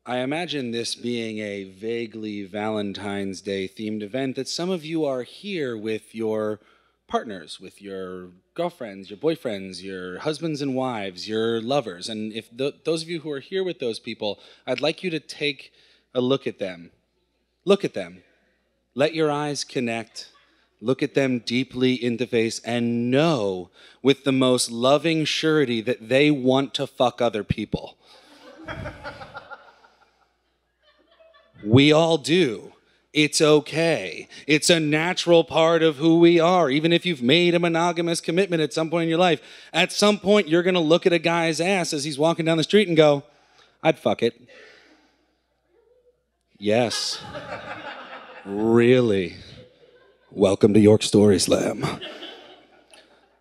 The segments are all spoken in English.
I imagine this being a vaguely Valentine's Day themed event that some of you are here with your partners, with your girlfriends, your boyfriends, your husbands and wives, your lovers. And if those of you who are here with those people, I'd like you to take a look at them. Look at them. Let your eyes connect. Look at them deeply in the face and know with the most loving surety that they want to fuck other people. We all do. It's okay. It's a natural part of who we are. Even if you've made a monogamous commitment at some point in your life, at some point you're going to look at a guy's ass as he's walking down the street and go, I'd fuck it. Yes. Really. Welcome to York Story Slam.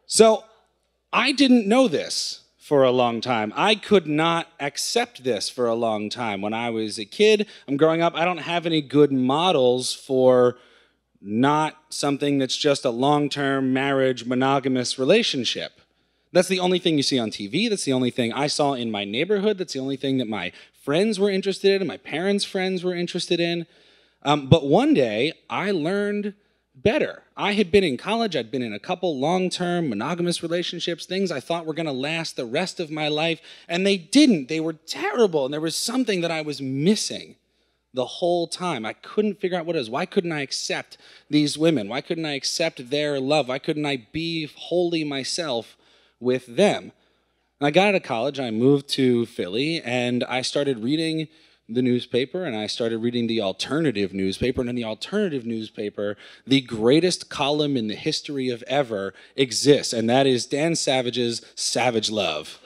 So, I didn't know this for a long time. I could not accept this for a long time. When I was a kid, I'm growing up, I don't have any good models for not something that's just a long-term marriage, monogamous relationship. That's the only thing you see on TV. That's the only thing I saw in my neighborhood. That's the only thing that my friends were interested in and my parents' friends were interested in. But one day, I learned better. I had been in college. I'd been in a couple long-term monogamous relationships, things I thought were going to last the rest of my life, and they didn't. They were terrible, and there was something that I was missing the whole time. I couldn't figure out what it was. Why couldn't I accept these women? Why couldn't I accept their love? Why couldn't I be wholly myself with them? And I got out of college, I moved to Philly, and I started reading the newspaper, and I started reading the alternative newspaper, and in the alternative newspaper, the greatest column in the history of ever exists, and that is Dan Savage's Savage Love.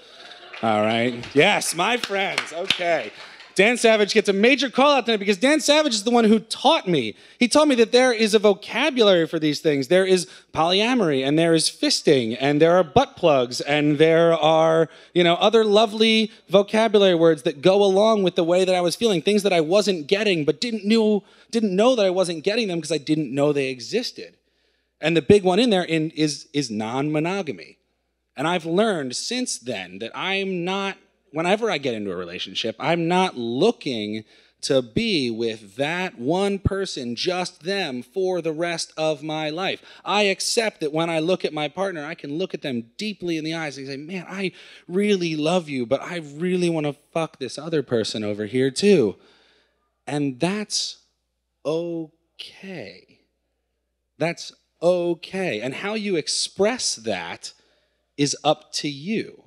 All right? Yes, my friends, okay. Dan Savage gets a major call out tonight because Dan Savage is the one who taught me. He taught me that there is a vocabulary for these things. There is polyamory, and there is fisting, and there are butt plugs, and there are, other lovely vocabulary words that go along with the way that I was feeling, things that I wasn't getting, but didn't know that I wasn't getting them because I didn't know they existed. And the big one in there is non-monogamy. And I've learned since then that whenever I get into a relationship, I'm not looking to be with that one person, just them, for the rest of my life. I accept that when I look at my partner, I can look at them deeply in the eyes and say, man, I really love you, but I really want to fuck this other person over here too. And that's okay. That's okay. And how you express that is up to you.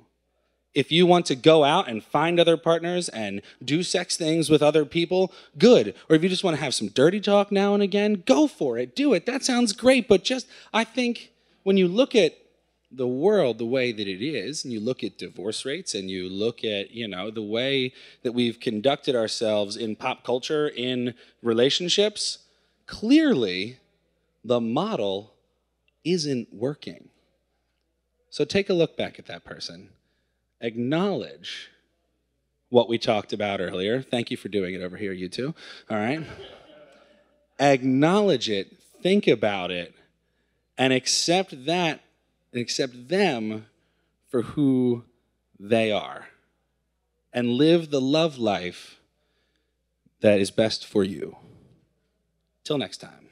If you want to go out and find other partners and do sex things with other people, good. Or if you just want to have some dirty talk now and again, go for it. Do it. That sounds great. But I think when you look at the world the way that it is, and you look at divorce rates, and you look at, the way that we've conducted ourselves in pop culture, in relationships, clearly the model isn't working. So take a look back at that person. Acknowledge what we talked about earlier. Thank you for doing it over here, you two. All right? Acknowledge it, think about it, and accept that, and accept them for who they are. And live the love life that is best for you. Till next time.